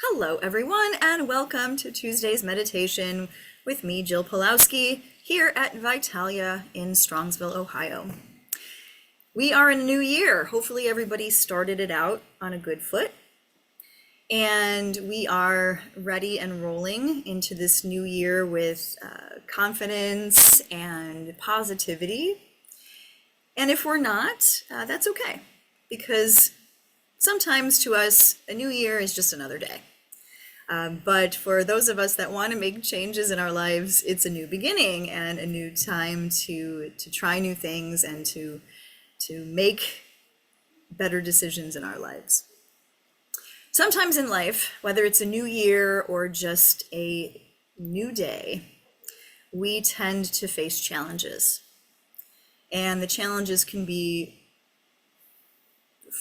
Hello, everyone, and welcome to Tuesday's meditation with me, Jill Pulowski, here at Vitalia in Strongsville, Ohio. We are in a new year. Hopefully, everybody started it out on a good foot, and we are ready and rolling into this new year with confidence and positivity. And if we're not, that's okay, because sometimes to us, a new year is just another day. But for those of us that want to make changes in our lives, it's a new beginning and a new time to try new things and to make better decisions in our lives. Sometimes in life, whether it's a new year or just a new day, we tend to face challenges. And the challenges can be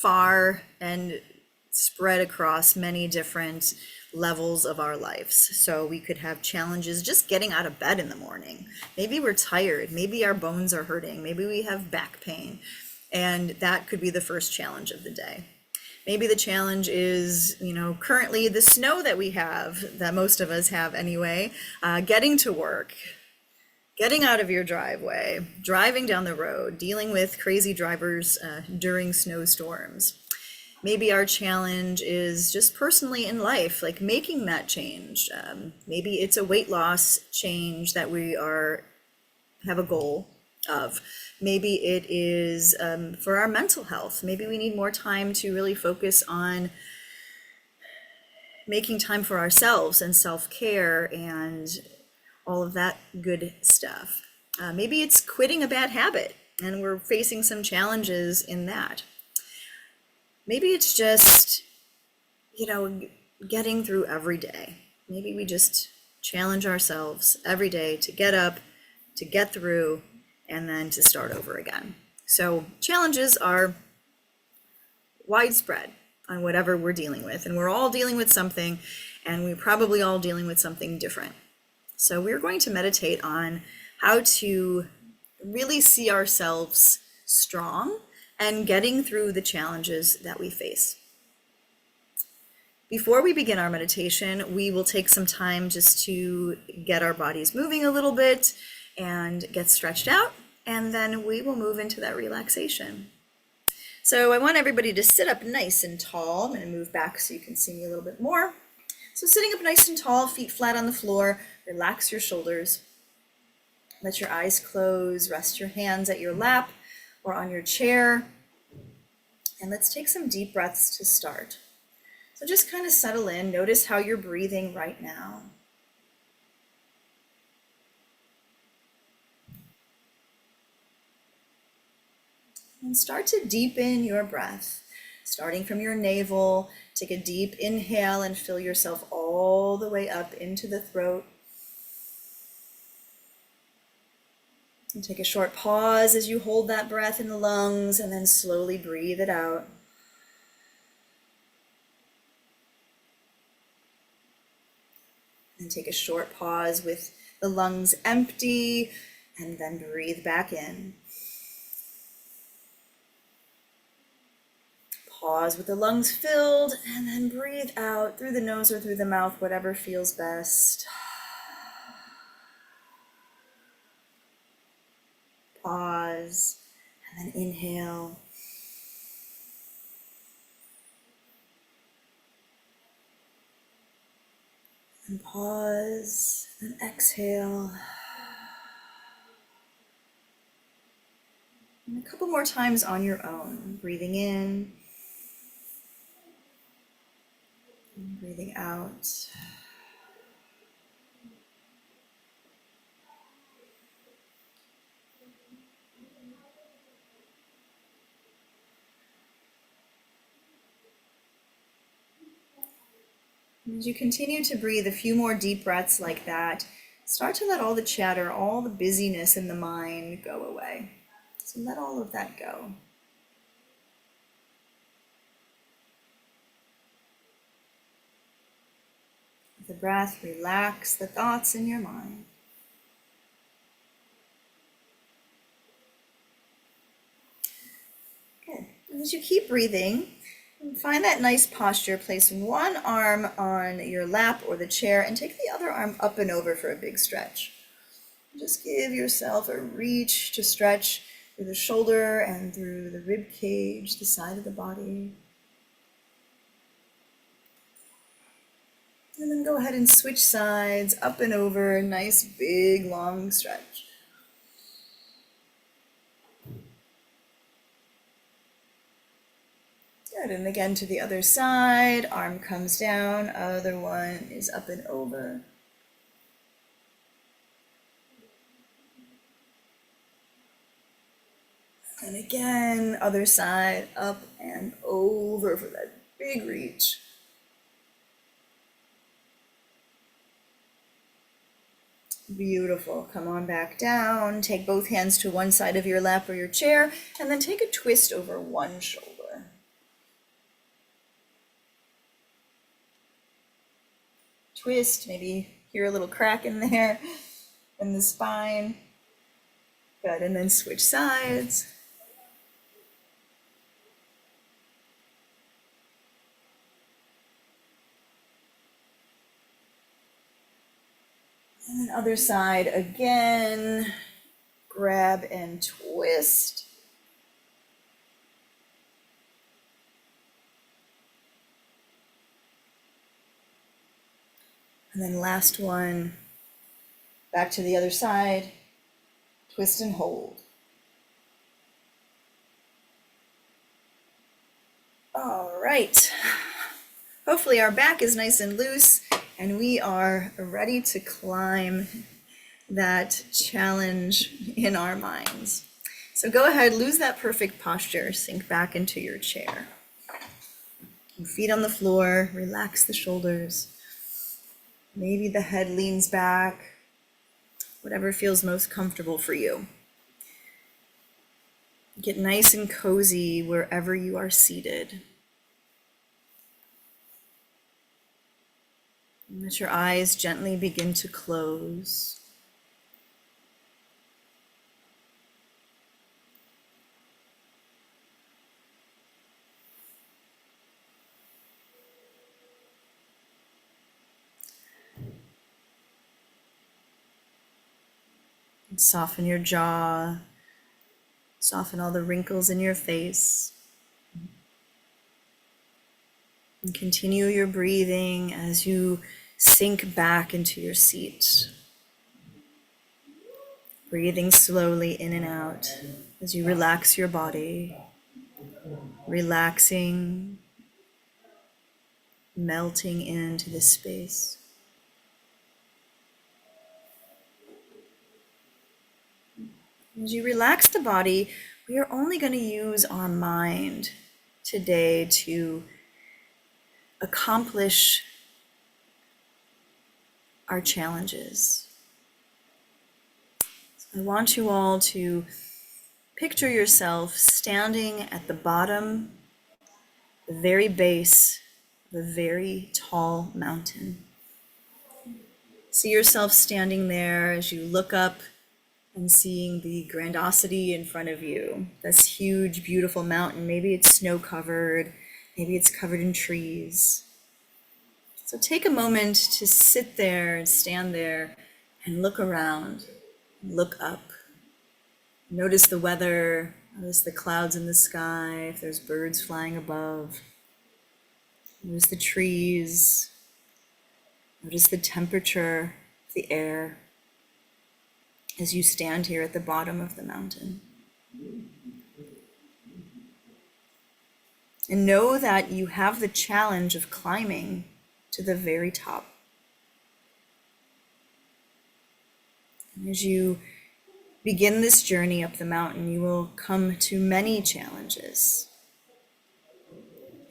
far and spread across many different levels of our lives. So we could have challenges just getting out of bed in the morning. Maybe we're tired, maybe our bones are hurting, maybe we have back pain, and that could be the first challenge of the day. Maybe the challenge is, currently the snow that we have, that most of us have anyway, getting to work, getting out of your driveway, driving down the road, dealing with crazy drivers during snowstorms. Maybe our challenge is just personally in life, like making that change. Maybe it's a weight loss change that we have a goal of. Maybe it is for our mental health. Maybe we need more time to really focus on making time for ourselves and self-care and all of that good stuff. Maybe it's quitting a bad habit and we're facing some challenges in that. Maybe it's just, getting through every day. Maybe we just challenge ourselves every day to get up, to get through, and then to start over again. So challenges are widespread on whatever we're dealing with, and we're all dealing with something, and we're probably all dealing with something different. So we're going to meditate on how to really see ourselves strong and getting through the challenges that we face. Before we begin our meditation, we will take some time just to get our bodies moving a little bit and get stretched out, and then we will move into that relaxation. So I want everybody to sit up nice and tall. I'm going to move back so you can see me a little bit more. So sitting up nice and tall, feet flat on the floor, relax your shoulders. Let your eyes close, rest your hands at your lap or on your chair. And let's take some deep breaths to start. So just kind of settle in. Notice how you're breathing right now. And start to deepen your breath. Starting from your navel, take a deep inhale and fill yourself all the way up into the throat. And take a short pause as you hold that breath in the lungs and then slowly breathe it out. And take a short pause with the lungs empty and then breathe back in. Pause with the lungs filled and then breathe out through the nose or through the mouth, whatever feels best. Pause, and then inhale. And pause, and exhale. And a couple more times on your own, breathing in, and breathing out. As you continue to breathe a few more deep breaths like that, start to let all the chatter, all the busyness in the mind go away. So let all of that go. With the breath, relax the thoughts in your mind. Good. And as you keep breathing, Find that nice posture. Place one arm on your lap or the chair and take the other arm up and over for a big stretch. Just give yourself a reach to stretch through the shoulder and through the rib cage, the side of the body. And then go ahead and switch sides, up and over, nice big long stretch. Good, and again to the other side, arm comes down, other one is up and over. And again, other side, up and over for that big reach. Beautiful. Come on back down. Take both hands to one side of your lap or your chair, and then take a twist over one shoulder. Twist, maybe hear a little crack in there in the spine. Good, and then switch sides. And then other side again, grab and twist. And then last one, back to the other side, twist and hold. All right. Hopefully our back is nice and loose and we are ready to climb that challenge in our minds. So go ahead, lose that perfect posture, sink back into your chair. Feet on the floor, relax the shoulders. Maybe the head leans back, whatever feels most comfortable for you. Get nice and cozy wherever you are seated. Let your eyes gently begin to close. And soften your jaw, soften all the wrinkles in your face. And continue your breathing as you sink back into your seat. Breathing slowly in and out as you relax your body, relaxing, melting into this space. As you relax the body, we are only going to use our mind today to accomplish our challenges. So I want you all to picture yourself standing at the bottom, the very base of a very tall mountain. See yourself standing there as you look up and seeing the grandiosity in front of you. This huge, beautiful mountain. Maybe it's snow-covered, maybe it's covered in trees. So take a moment to sit there and stand there and look around, look up. Notice the weather, notice the clouds in the sky, if there's birds flying above. Notice the trees, notice the temperature of the air as you stand here at the bottom of the mountain. And know that you have the challenge of climbing to the very top. And as you begin this journey up the mountain, you will come to many challenges,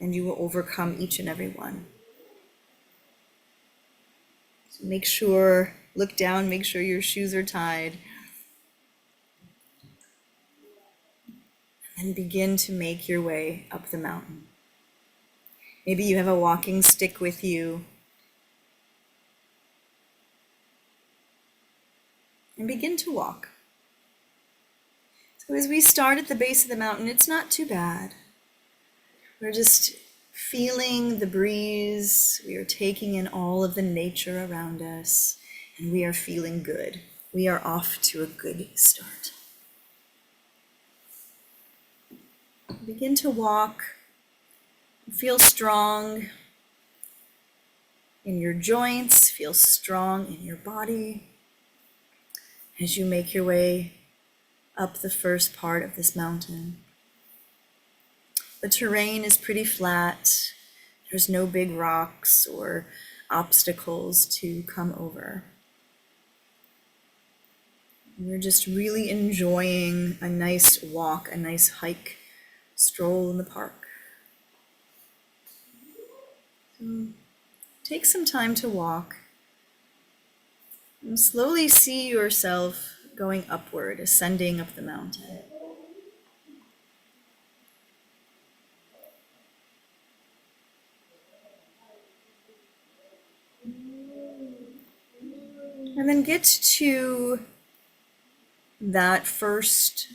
and you will overcome each and every one. So make sure, look down, make sure your shoes are tied, and begin to make your way up the mountain. Maybe you have a walking stick with you. And begin to walk. So as we start at the base of the mountain, it's not too bad. We're just feeling the breeze. We are taking in all of the nature around us, and we are feeling good. We are off to a good start. Begin to walk. Feel strong in your joints, feel strong in your body as you make your way up the first part of this mountain. The terrain is pretty flat. There's no big rocks or obstacles to come over. You're just really enjoying a nice walk, a nice hike, stroll in the park. So take some time to walk and slowly see yourself going upward, ascending up the mountain. And then get to that first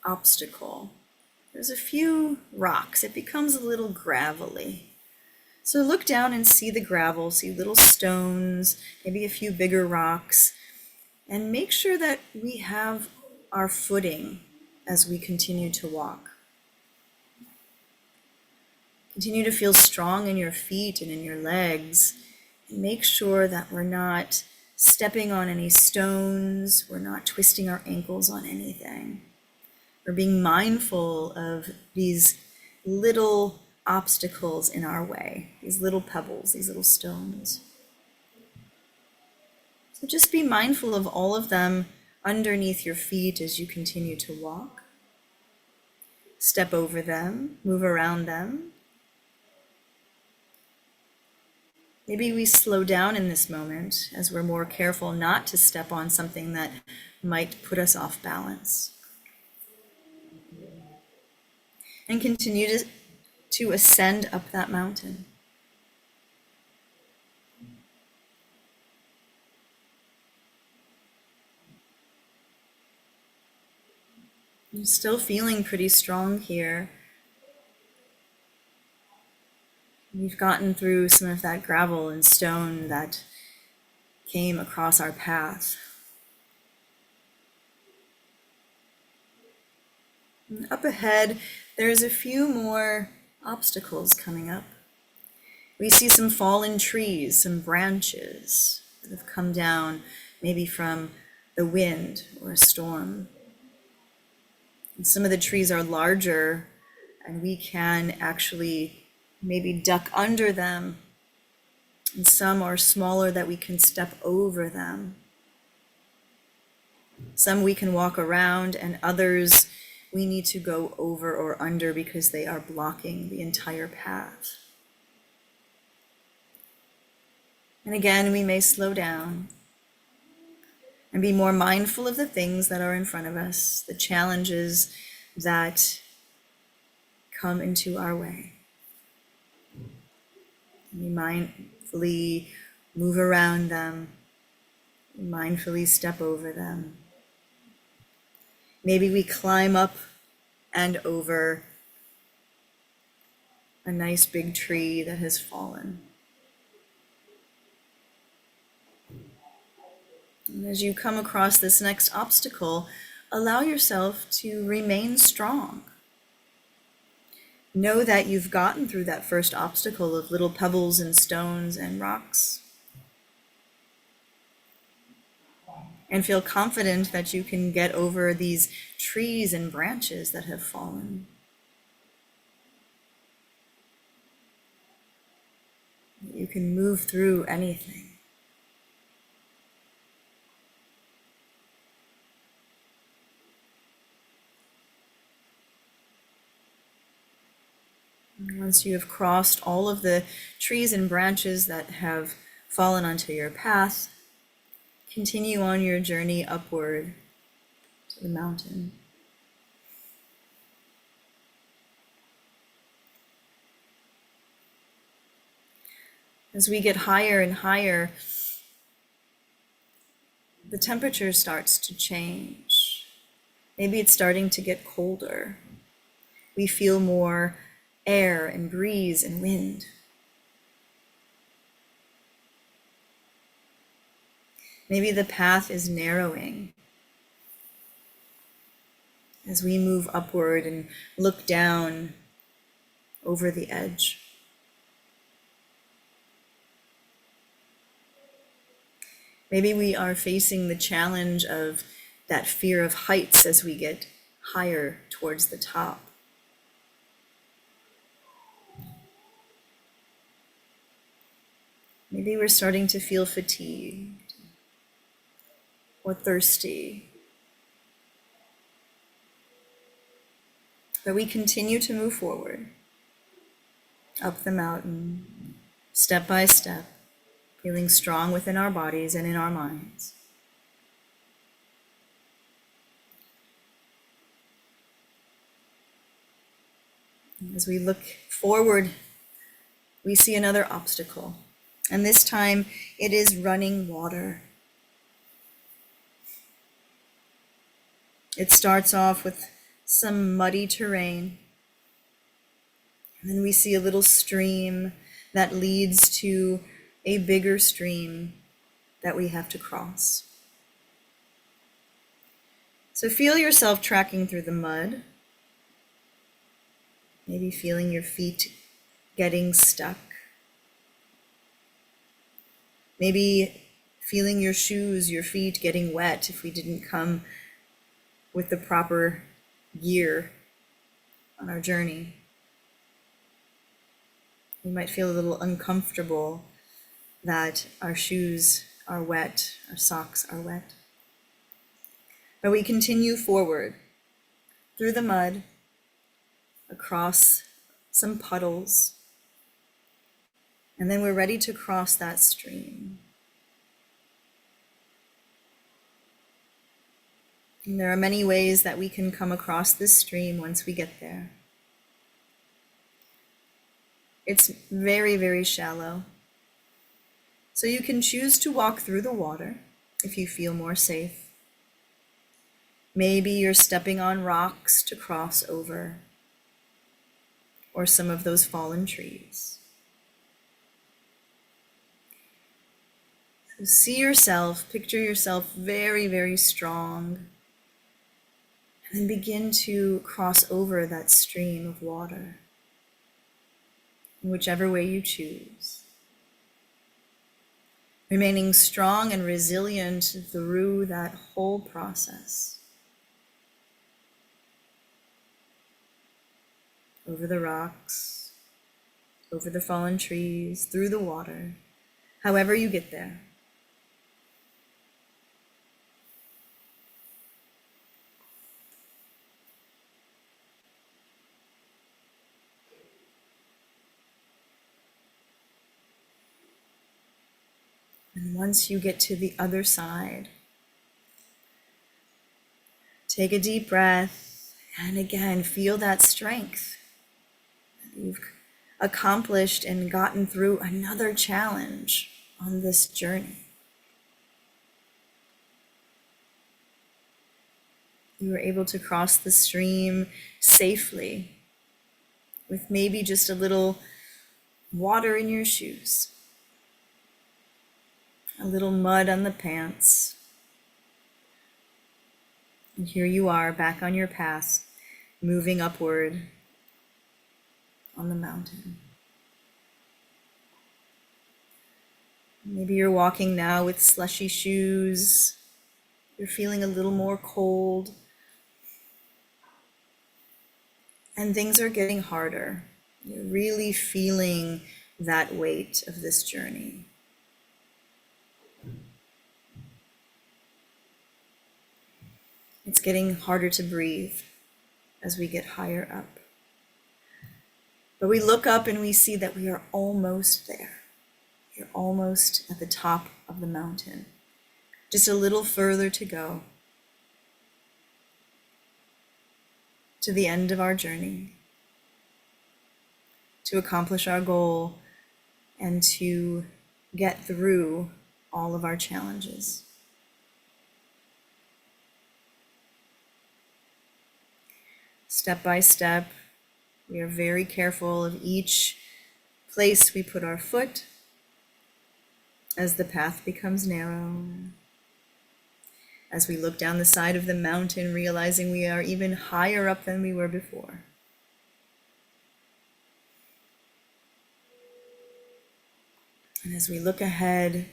obstacle. There's a few rocks. It becomes a little gravelly. So look down and see the gravel, see little stones, maybe a few bigger rocks, and make sure that we have our footing as we continue to walk. Continue to feel strong in your feet and in your legs, and make sure that we're not stepping on any stones, we're not twisting our ankles on anything. We're being mindful of these little obstacles in our way, these little pebbles, these little stones. So just be mindful of all of them underneath your feet as you continue to walk. Step over them, move around them. Maybe we slow down in this moment as we're more careful not to step on something that might put us off balance. And continue to ascend up that mountain. I'm still feeling pretty strong here. We've gotten through some of that gravel and stone that came across our path. And up ahead, there's a few more obstacles coming up. We see some fallen trees, some branches that have come down, maybe from the wind or a storm. And some of the trees are larger, and we can actually maybe duck under them. And some are smaller that we can step over them. Some we can walk around, and others we need to go over or under because they are blocking the entire path. And again, we may slow down and be more mindful of the things that are in front of us, the challenges that come into our way. We mindfully move around them, we mindfully step over them. Maybe we climb up and over a nice big tree that has fallen. And as you come across this next obstacle, allow yourself to remain strong. Know that you've gotten through that first obstacle of little pebbles and stones and rocks. And feel confident that you can get over these trees and branches that have fallen. You can move through anything. Once you have crossed all of the trees and branches that have fallen onto your path, continue on your journey upward to the mountain. As we get higher and higher, the temperature starts to change. Maybe it's starting to get colder. We feel more air and breeze and wind. Maybe the path is narrowing as we move upward and look down over the edge. Maybe we are facing the challenge of that fear of heights as we get higher towards the top. Maybe we're starting to feel fatigued or thirsty. But we continue to move forward, up the mountain, step by step, feeling strong within our bodies and in our minds. As we look forward, we see another obstacle, and this time it is running water. It starts off with some muddy terrain, and then we see a little stream that leads to a bigger stream that we have to cross. So feel yourself tracking through the mud, maybe feeling your feet getting stuck, maybe feeling your shoes, your feet getting wet if we didn't come with the proper gear on our journey. We might feel a little uncomfortable that our shoes are wet, our socks are wet. But we continue forward through the mud, across some puddles, and then we're ready to cross that stream. And there are many ways that we can come across this stream once we get there. It's very, very shallow. So you can choose to walk through the water if you feel more safe. Maybe you're stepping on rocks to cross over, or some of those fallen trees. So see yourself, picture yourself very, very strong, and then begin to cross over that stream of water in whichever way you choose. Remaining strong and resilient through that whole process. Over the rocks, over the fallen trees, through the water, however you get there. And once you get to the other side, take a deep breath, and again, feel that strength. You've accomplished and gotten through another challenge on this journey. You were able to cross the stream safely with maybe just a little water in your shoes, a little mud on the pants. And here you are back on your path, moving upward on the mountain. Maybe you're walking now with slushy shoes. You're feeling a little more cold. And things are getting harder. You're really feeling that weight of this journey. It's getting harder to breathe as we get higher up. But we look up and we see that we are almost there. You're almost at the top of the mountain. Just a little further to go to the end of our journey, to accomplish our goal and to get through all of our challenges. Step by step, We are very careful of each place we put our foot as the path becomes narrow. As we look down the side of the mountain, realizing we are even higher up than we were before. And as we look ahead,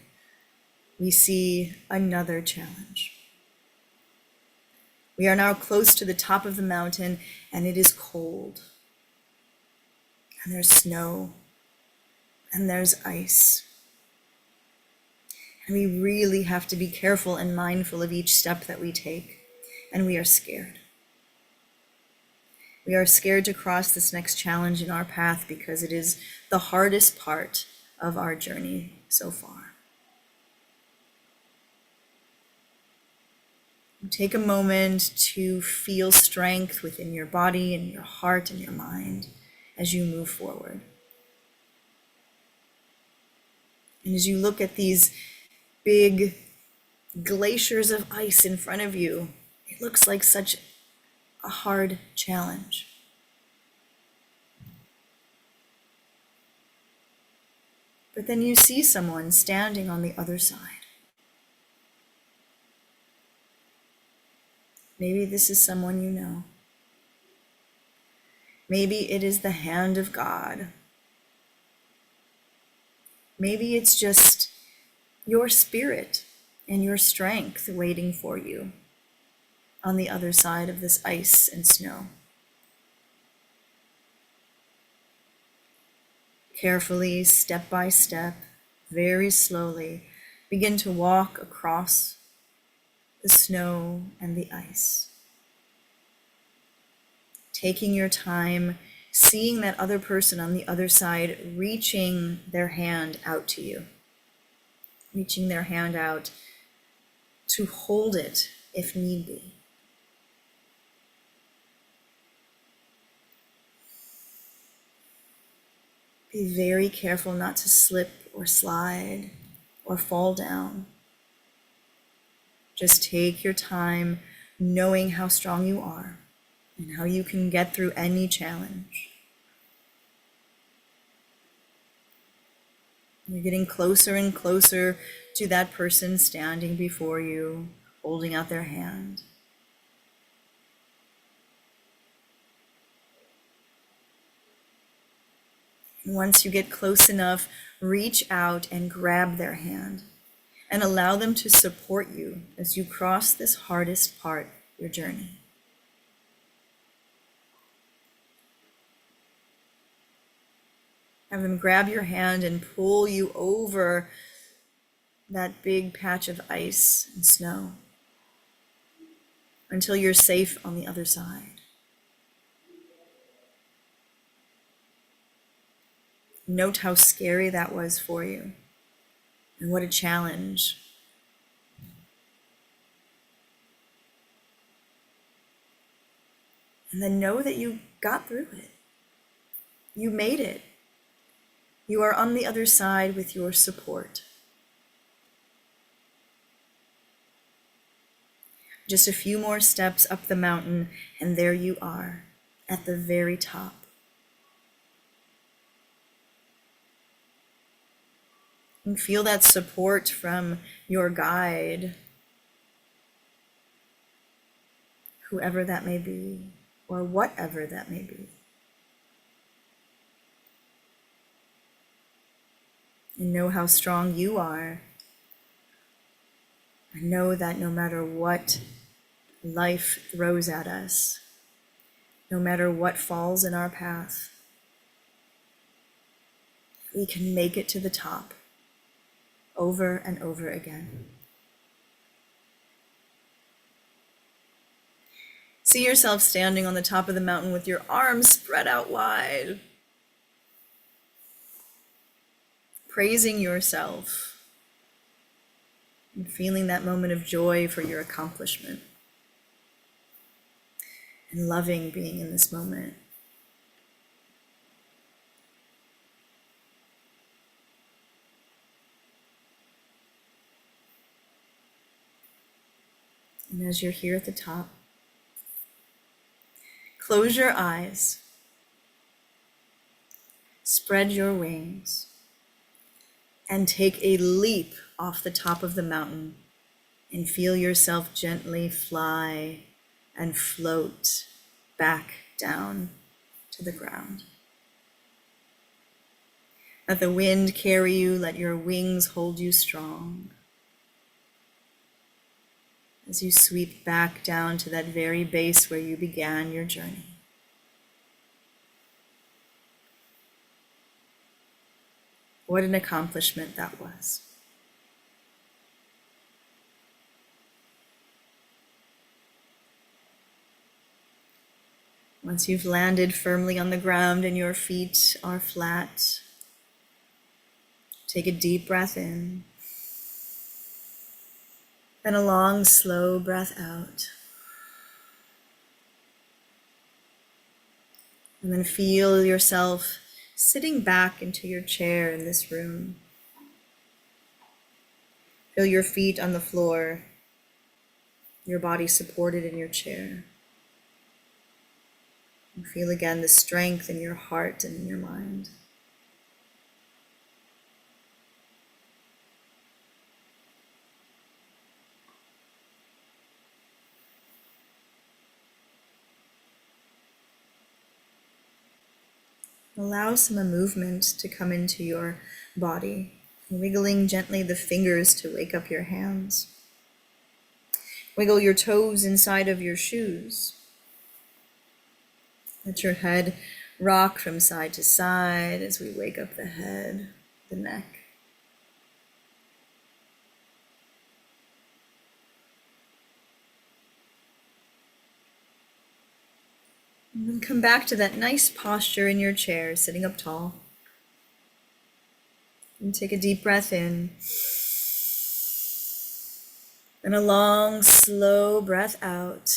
we see another challenge. We are now close to the top of the mountain, and it is cold. And there's snow, and there's ice. And we really have to be careful and mindful of each step that we take, and we are scared. We are scared to cross this next challenge in our path because it is the hardest part of our journey so far. Take a moment to feel strength within your body and your heart and your mind as you move forward. And as you look at these big glaciers of ice in front of you, it looks like such a hard challenge. But then you see someone standing on the other side. Maybe this is someone you know. Maybe it is the hand of God. Maybe it's just your spirit and your strength waiting for you on the other side of this ice and snow. Carefully, step by step, very slowly, begin to walk across the snow and the ice. Taking your time, seeing that other person on the other side, reaching their hand out to you. Reaching their hand out to hold it if need be. Be very careful not to slip or slide or fall down. Just take your time knowing how strong you are and how you can get through any challenge. You're getting closer and closer to that person standing before you, holding out their hand. And once you get close enough, reach out and grab their hand and allow them to support you as you cross this hardest part of your journey. Have them grab your hand and pull you over that big patch of ice and snow until you're safe on the other side. Note how scary that was for you and what a challenge. And then know that you got through it. You made it. You are on the other side with your support. Just a few more steps up the mountain, and there you are at the very top. And feel that support from your guide, whoever that may be, or whatever that may be. And know how strong you are. And know that no matter what life throws at us, no matter what falls in our path, we can make it to the top over and over again. See yourself standing on the top of the mountain with your arms spread out wide, praising yourself and feeling that moment of joy for your accomplishment and loving being in this moment. And as you're here at the top, close your eyes Spread your wings and take a leap off the top of the mountain and feel yourself gently fly and float back down to the ground. Let the wind carry you, let your wings hold you strong as you sweep back down to that very base where you began your journey. What an accomplishment that was. Once you've landed firmly on the ground and your feet are flat, take a deep breath in and a long, slow breath out. And then feel yourself sitting back into your chair in this room. Feel your feet on the floor, your body supported in your chair. And feel again the strength in your heart and in your mind. Allow some movement to come into your body, wiggling gently the fingers to wake up your hands. Wiggle your toes inside of your shoes. Let your head rock from side to side as we wake up the head, the neck. And then come back to that nice posture in your chair, sitting up tall. And take a deep breath in. And a long, slow breath out.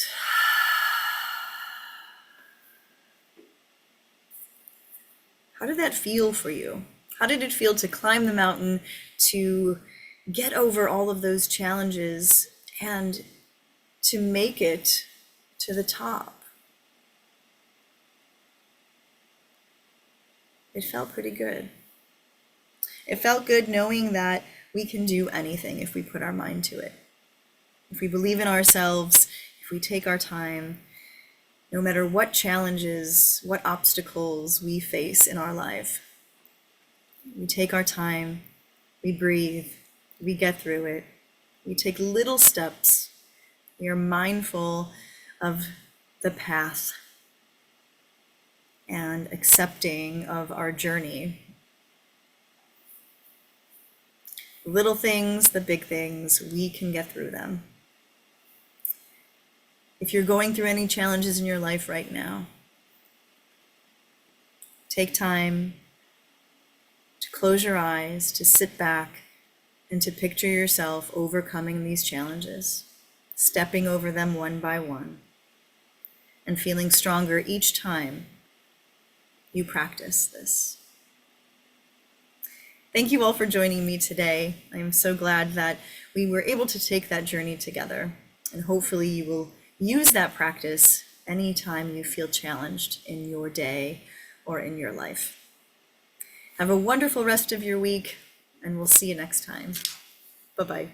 How did that feel for you? How did it feel to climb the mountain, to get over all of those challenges, and to make it to the top? It felt pretty good. It felt good knowing that we can do anything if we put our mind to it. If we believe in ourselves, if we take our time, no matter what challenges, what obstacles we face in our life, we take our time, we breathe, we get through it, we take little steps, we are mindful of the path and accepting of our journey. The little things, the big things, we can get through them. If you're going through any challenges in your life right now, take time to close your eyes, to sit back, and to picture yourself overcoming these challenges, stepping over them one by one, and feeling stronger each time you practice this. Thank you all for joining me today. I am so glad that we were able to take that journey together, and hopefully you will use that practice anytime you feel challenged in your day or in your life. Have a wonderful rest of your week, and we'll see you next time. Bye-bye.